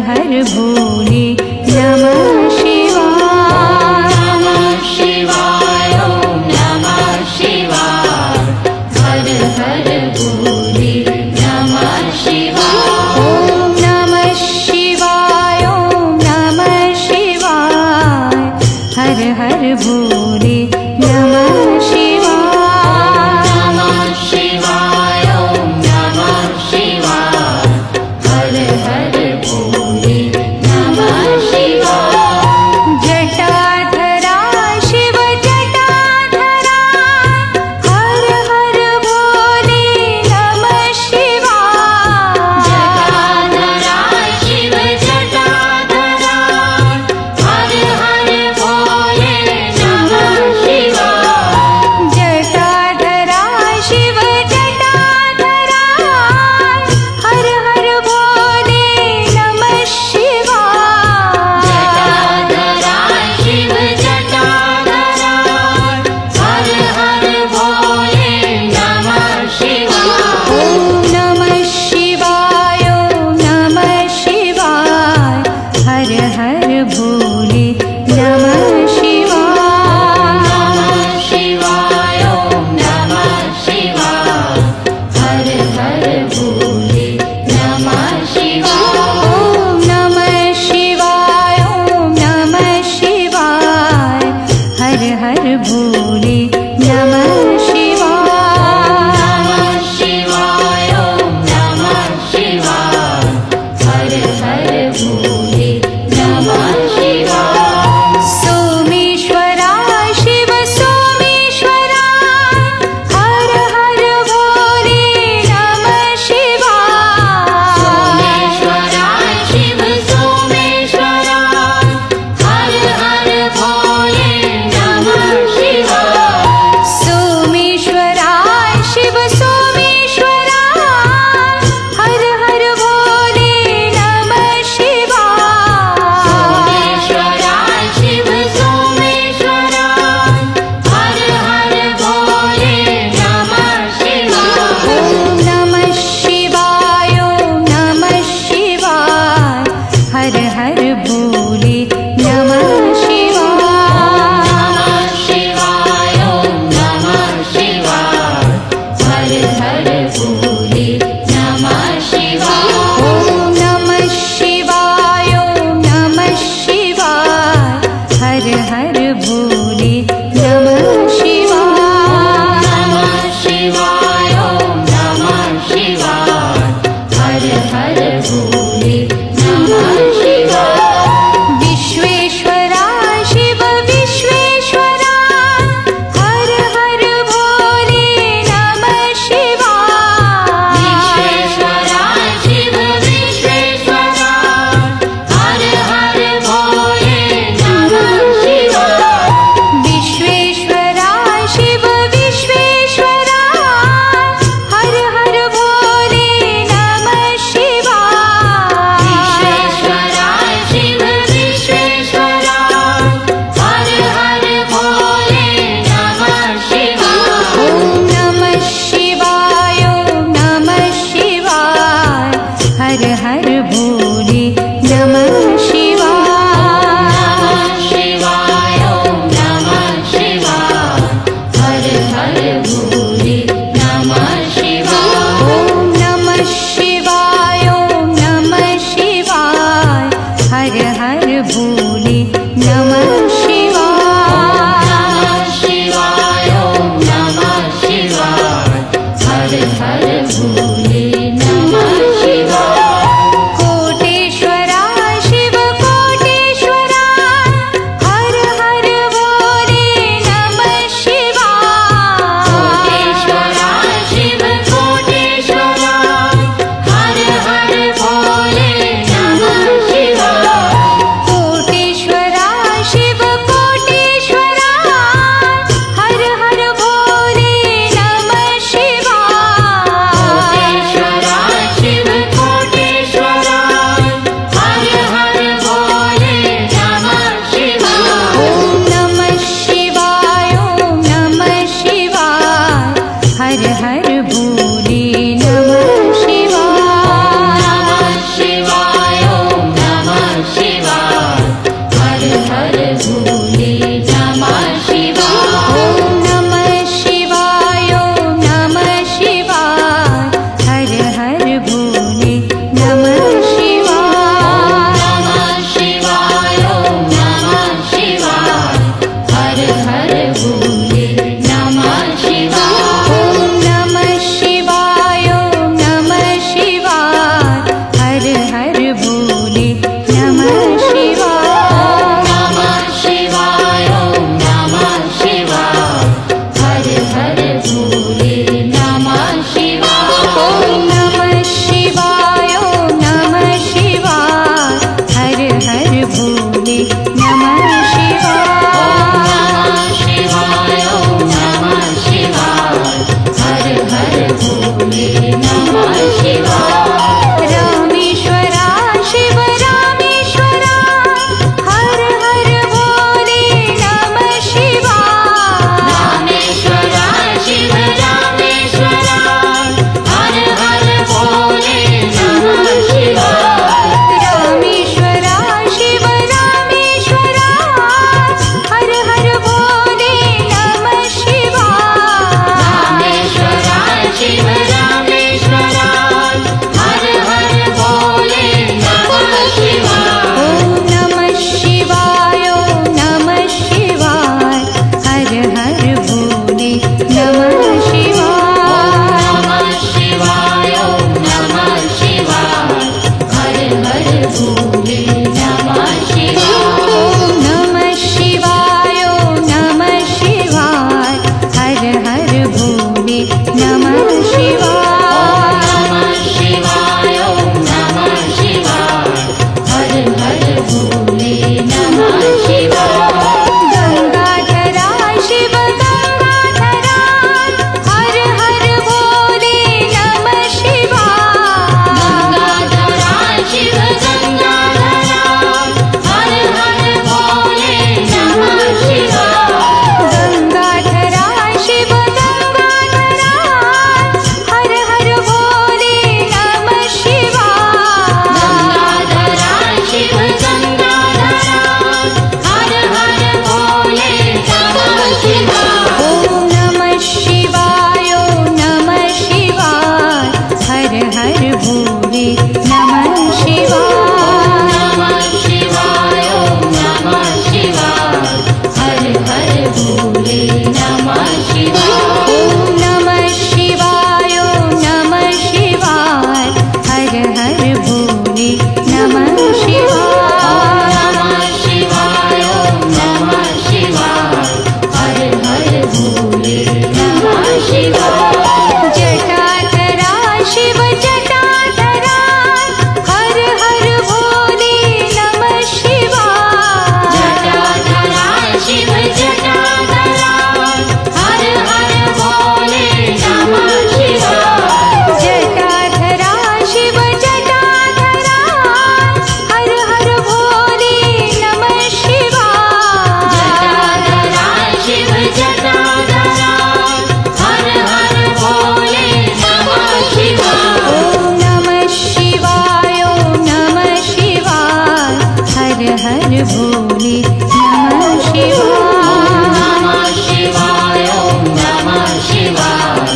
हर भोले नमः शिवाय। नमः शिवाय ॐ नमः शिवाय हर हर भोले नमः शिवाय। ॐ नमः शिवाय ॐ नमः शिवाय हर हर भोले नमः शिवाय। नमः शिवाय ॐ नमः शिवाय हर हर भोले नमः शिवाय। जटाधरा शिव जटाधरा हर हर भोले नमः शिवाय। जटाधरा शिव जटाधरा हर हर भोले नमः शिवाय। जटाधरा शिव जटाधरा हर हर भोले नमः शिवाय। जटाधरा शिव जटाधरा हर हर भोले नमः शिवाय। ॐ नमः शिवाय ॐ नमः शिवाय हर हर भोले नमः शिवाय। नमः शिवाय ॐ नमः शिवाय हर हर भोले नमः शिवाय। ॐ नमः शिवाय ॐ नमः शिवाय हर हर भोले नमः शिवाय। नमः शिवाय ॐ नमः शिवाय हर हर भोले नमः शिवाय। सोमेश्वरा शिव सोमेश्वरा हर हर भोले नमः शिवाय। सोमेश्वरा शिव सोमेश्वरा हर हर भोले नमः शिवाय। सोमेश्वरा शिव सोमेश्वरा हर हर भोले नमः शिवाय। सोमेश्वरा शिव सोमेश्वरा हर हर भोले नमः शिवाय। ॐ नमः शिवाय ॐ नमः शिवाय हर हर भोले नमः शिवाय। नमः शिवाय ॐ नमः शिवाय हर हर भोले नमः शिवाय। ॐ नमः शिवाय ॐ नमः शिवाय हर हर भोले नमः शिवाय। नमः शिवाय ॐ नमः शिवाय हर हर भोले नमः शिवाय। विश्वेश्वरा हर भोले नमः शिवाय। नमः शिवाय ओम नमः शिवाय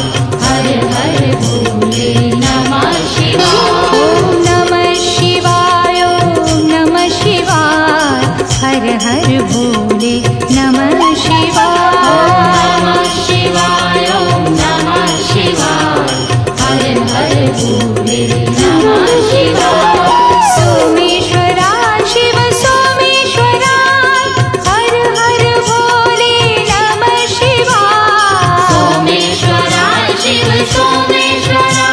हर हर भोले नमः शिवाय। ओम नमः शिवाय ओम नमः शिवाय हर हर भोले नमः शिवाय। नमः शिवाय ओम नमः शिवाय हर हर भोले नमः शिवाय। सोमेश्वरा शिव सोमेश्वरा हर हर भोले नमः शिवाय। सोमेश्वरा शिव सोमेश्वरा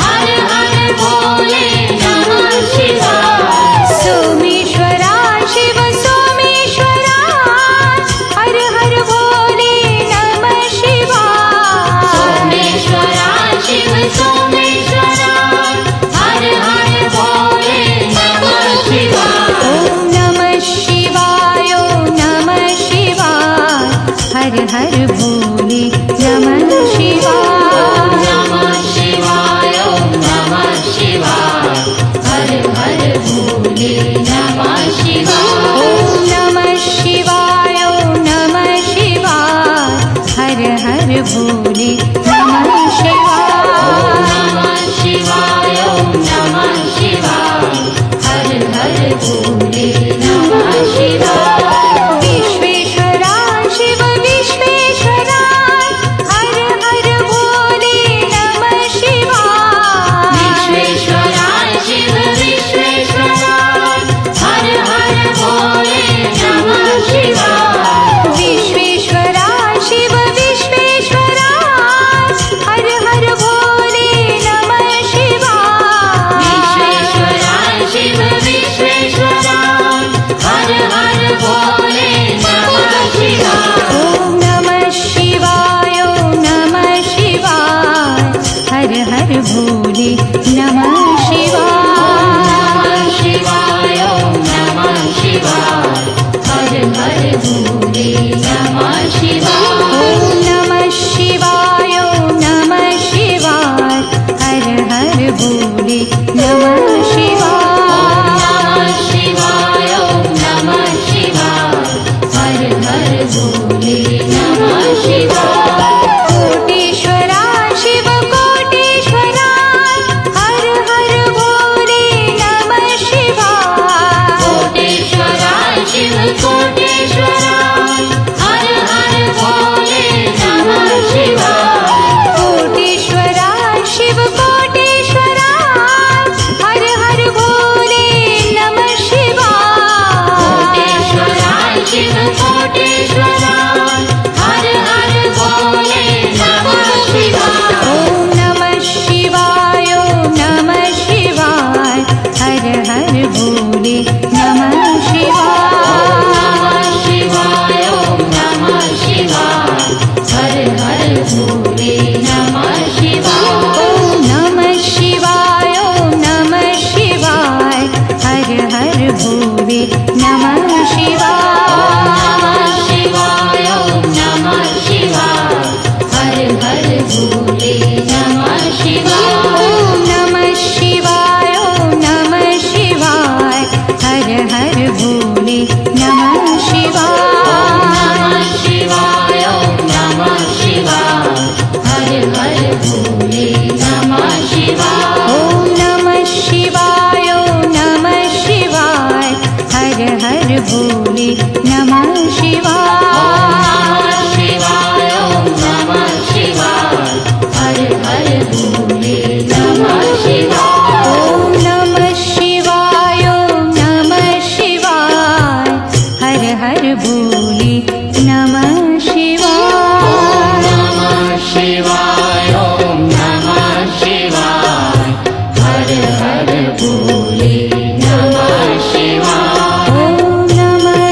हर हर भोले नमः शिवाय। सोमेश्वरा शिव सोमेश्वरा हर हर भोले नमः शिवाय। सोमेश्वरा शिव सोमेश्वरा हर हर भोले नमः शिवाय। ओम नमः शिवाय ओम नमः शिवाय हर हर भोले नमः शिवाय। नमः शिवाय ओम नमः शिवाय हर हर भोले नमः शिवाय। ओम नमः शिवाय ओम नमः शिवाय हर हर भोले नमः शिवाय। नमः शिवाय ओम नमः शिवाय हर हर भोले नमः शिवाय। विश्वेश्वरा शिव विश्वेश्वरा हर हर भोले नमः शिवाय। विश्वेश्वरा शिव विश्वेश्वरा हर हर भोले नमः शिवाय। विश्वेश्वरा शिव विश्वेश्वरा हर हर भोले नमः शिवाय। विश्वेश्वरा शिव विश्वेश्वरा हर हर भोले नमः शिवाय। ओम नमः शिवाय ओम नमः शिवाय हर हर भोले नमः शिवाय। नमः शिवाय ओम नमः शिवाय हर हर भोले नमः शिवाय। ओम नमः शिवाय ओम नमः शिवाय हर हर भोले नमः शिवाय। नमः शिवाय ओम नमः शिवाय हर हर भोले नमः शिवाय। कोटेश्वरा शिव कोटेश्वरा हर हर भोले नमः शिवाय। कोटेश्वरा शिव कोटेश्वरा हर हर भोले नमः शिवाय। कोटेश्वरा शिव कोटेश्वरा हर हर भोले नमः शिवाय। कोटेश्वरा शिव कोटेश्वरा हर हर भोले नमः शिवाय। ओम नमः शिवाय ओम नमः शिवाय हर हर भोले नमः शिवाय। नमः शिवाय ओम नमः शिवाय हर हर भोले नमः शिवाय। ओम नमः शिवाय ओम नमः शिवाय हर हर भोले नमः शिवाय। नमः शिवाय ओम नमः शिवाय हर हर भोले नमः शिवाय। ओम नमः शिवाय ओम नमः शिवाय हर हर भोले नमः शिवाय। नमः शिवाय ओम नमः शिवाय हर हर भोले नमः शिवाय। ओम नमः शिवाय ओम नमः शिवाय हर हर भोले नमः शिवाय। नमः शिवाय ओम नमः शिवाय हर हर भोले नमः शिवाय। ओम नमः शिवाय ओम नमः शिवाय हर हर भोले नमः शिवाय। नमः शिवाय ओम नमः शिवाय हर हर भोले नमः शिवाय। ओम नमः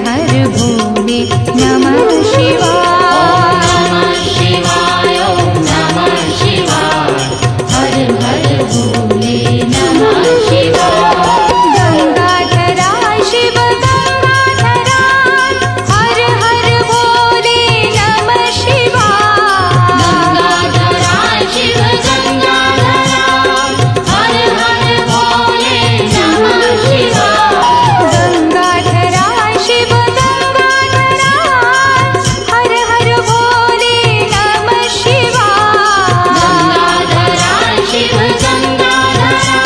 हर भोले नमः शिवाय। नमः शिवाय ओम नमः शिवाय हर हर भोले नमः शिवाय। गंगाधरा शिव गंगाधरा हर हर भोले नमः शिवाय। गंगाधरा शिव गंगाधरा हर हर भोले नमः शिवाय। गंगाधरा शिव गंगाधरा हर हर भोले नमः शिवाय। गंगाधरा शिव गंगाधरा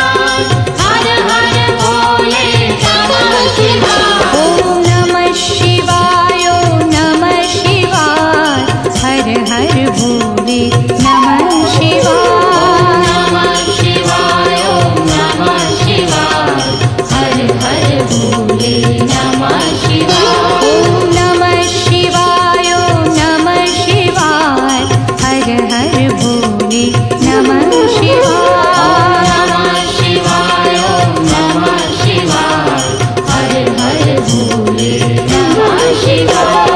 हर हर भोले नमः शिवाय। ओम नमः शिवाय ओम नमः शिवाय हर हर भोले नमः शिवाय। नमः शिवाय ओम नमः शिवाय हर हर भोले नमः शिवाय। ओम नमः शिवाय ओम नमः शिवाय हर हर भोले नमः शिवाय। नमः शिवाय ओम नमः शिवाय हर हर भोले नमः शिवाय।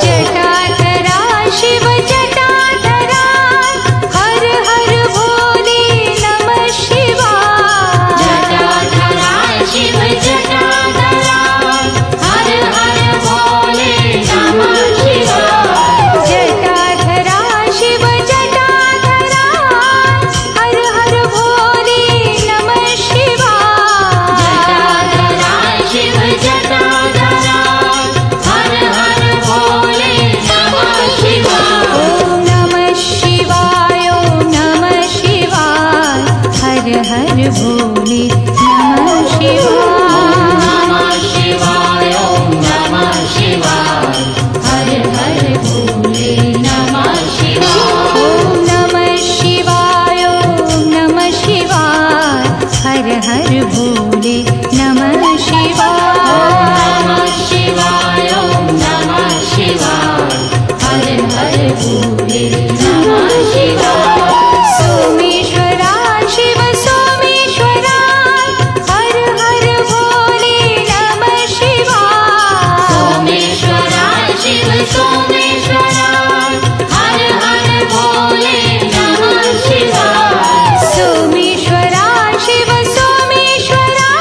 जटाधरा शिव जटाधरा हर हर भोले नमः शिवाय। जटाधरा शिव जटाधरा हर हर भोले नमः शिवाय। जटाधरा शिव जटाधरा हर हर भोले नमः शिवाय। जटाधरा शिव जटाधरा हर हर भोले नमः शिवाय। ओम नमः शिवाय ओम नमः शिवाय हर हर भोले नमः शिवाय। नमः शिवाय ओम नमः शिवाय हर हर भोले नमः शिवाय। ओम नमः शिवाय ओम नमः शिवाय हर हर भोले नमः शिवाय। नमः शिवाय ओम नमः शिवाय हर हर भोले नमः शिवाय। सोमेश्वरा शिव सोमेश्वरा हर हर भोले नमः शिवाय। सोमेश्वरा शिव सोमेश्वरा हर हर भोले नमः शिवाय। सोमेश्वरा शिव सोमेश्वरा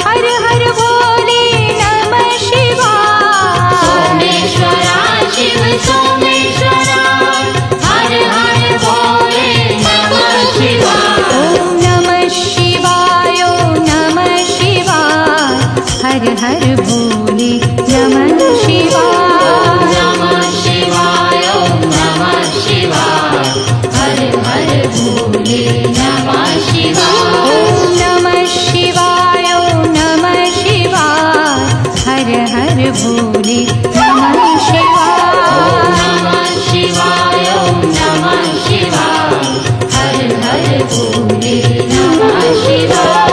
हर हर भोले नमः शिवाय। सोमेश्वरा शिव सोमेश्वरा हर हर भोले नमः शिवाय। ओम नमः शिवाय ओम नमः शिवाय हर हर भोले नमः शिवाय। नमः शिवाय ओम नमः शिवाय हर हर भोले नमः शिवाय। ओम नमः शिवाय ओम नमः शिवाय हर हर भोले नमः शिवाय। नमः शिवाय ओम नमः शिवाय हर हर भोले नमः शिवाय।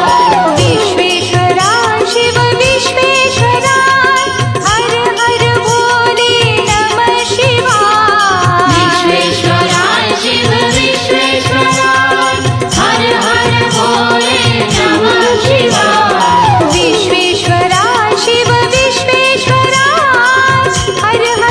विश्वेश्वरा शिव विश्वेश्वरा हर हर भोले नमः शिवाय। विश्वेश्वरा शिव विश्वेश्वरा हर हर भोले नमः शिवाय। विश्वेश्वरा शिव विश्वेश्वरा हर हर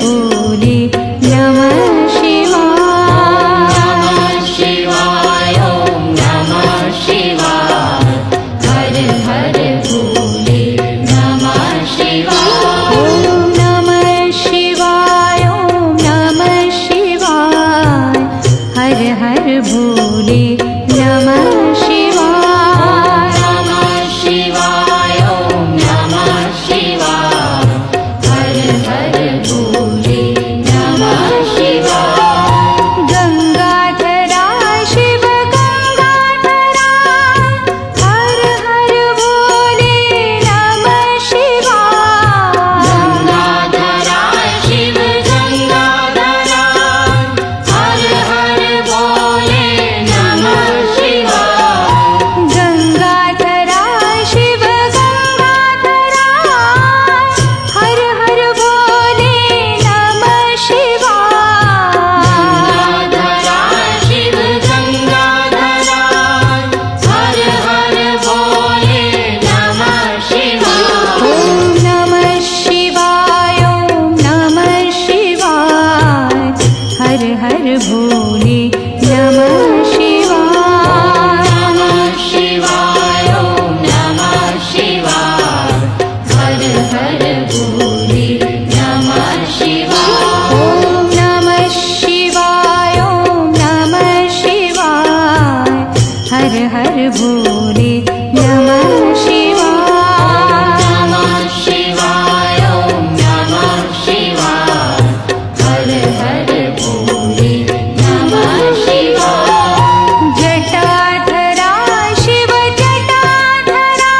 भोले नमः शिवाय। नमः शिवाय ॐ नमः शिवाय हर हर भोले नमः शिवाय ॐ नमः शिवाय ॐ नमः शिवाय हर हर भोले नमः शिवाय। नमः शिवाय ॐ नमः शिवाय हर हर भोले नमः शिवाय गंगाधरा शिव गंगाधरा हर हर भोले नमः शिवाय। गंगाधरा शिव गंगाधरा हर हर भोले नमः शिवाय गंगाधरा शिव गंगाधरा हर हर भोले नमः शिवाय। गंगाधरा शिव गंगाधरा हर हर भोले नमः शिवाय ॐ नमः शिवाय ॐ नमः शिवाय हर हर भोले नमः शिवाय। नमः शिवाय ॐ नमः शिवाय हर हर भोले नमः शिवाय ॐ नमः शिवाय ॐ नमः शिवाय हर हर भोले नमः शिवाय। नमः शिवाय ॐ नमः शिवाय हर हर भोले नमः शिवाय जटाधरा शिव जटाधरा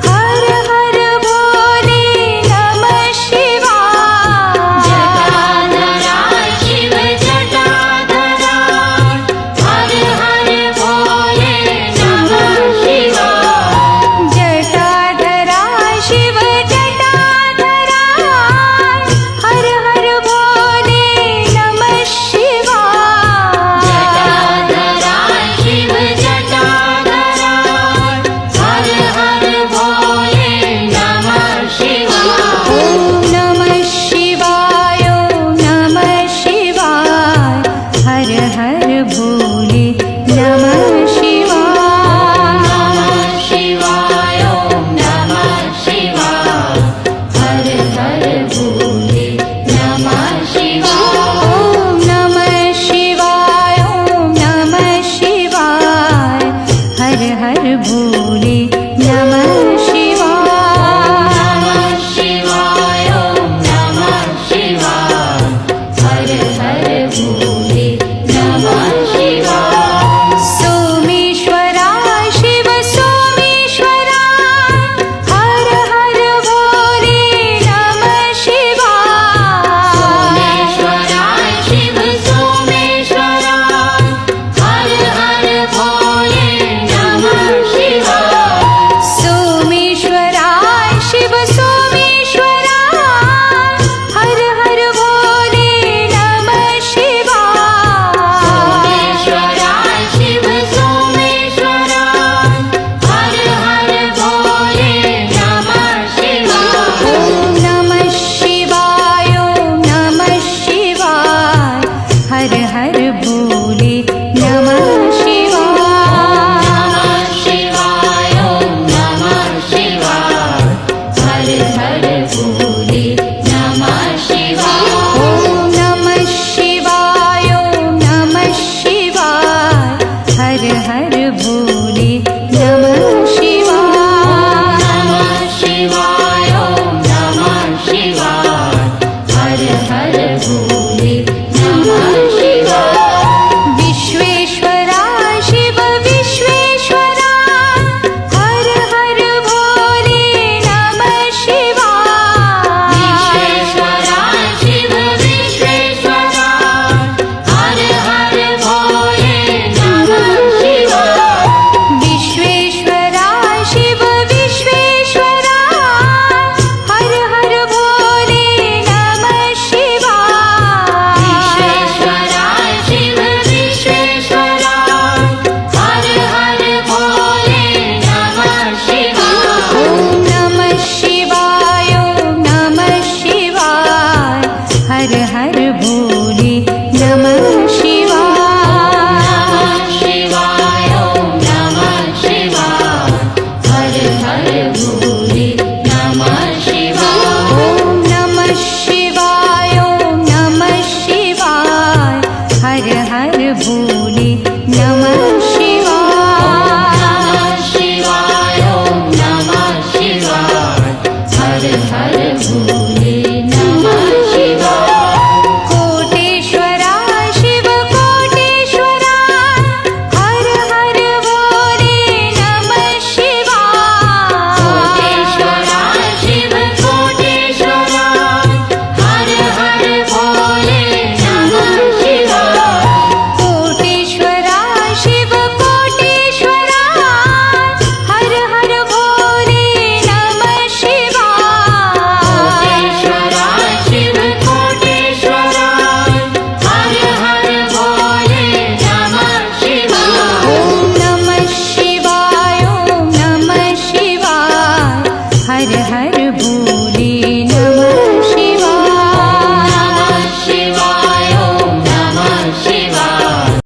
हर हर भोले नमः शिवाय। जटाधरा शिव जटाधरा हर हर भोले नमः शिवाय जटाधरा शिव जटाधरा हर हर भोले नमः शिवाय। जटाधरा शिव जटाधरा हर हर भोले नमः शिवाय ॐ नमः शिवाय ॐ नमः शिवाय हर हर भोले नमः शिवाय। नमः शिवाय ॐ नमः शिवाय हर हर भोले नमः शिवाय ॐ नमः शिवाय ॐ नमः शिवाय हर हर भोले नमः शिवाय। नमः शिवाय ॐ नमः शिवाय हर हर भोले नमः शिवाय सोमेश्वरा शिव सोमेश्वरा हर हर भोले नमः शिवाय। सोमेश्वरा शिव सोमेश्वरा हर हर भोले नमः शिवाय सोमेश्वरा शिव सोमेश्वरा हर हर भोले नमः शिवाय। सोमेश्वरा शिव सोमेश्वरा हर हर भोले नमः शिवाय ॐ नमः शिवाय ॐ नमः शिवाय हर हर भोले नमः शिवाय। नमः शिवाय ॐ नमः शिवाय हर हर भोले नमः शिवाय ॐ नमः शिवाय ॐ नमः शिवाय हर हर भोले नमः शिवाय। नमः शिवाय ॐ नमः शिवाय हर हर भोले नमः शिवाय विश्वेश्वरा शिव विश्वेश्वरा हर हर भोले नमः शिवाय। विश्वेश्वरा शिव विश्वेश्वरा हर हर भोले नमः शिवाय विश्वेश्वरा शिव विश्वेश्वरा हर हर भोले नमः शिवाय। विश्वेश्वरा हर हर भोले नमः शिवाय शिवाय ॐ नमः शिवाय हर हर भोले नमः शिवाय ॐ नमः शिवाय ॐ नमः शिवाय हर हर भोले नमः शिवाय शिवाय ॐ नमः शिवाय हर हर भोले नमः शिवाय कोटेश्वरा शिव कोटेश्वरा हर हर भोले नमः शिवाय कोटेश्वरा शिव कोटेश्वरा हर हर भोले नमः शिवाय कोटेश्वरा शिव कोटेश्वरा हर हर भोले नमः शिवाय कोटेश्वरा शिव कोटेश्वरा हर हर भोले नमः शिवाय ॐ नमः शिवाय ॐ नमः शिवाय हर हर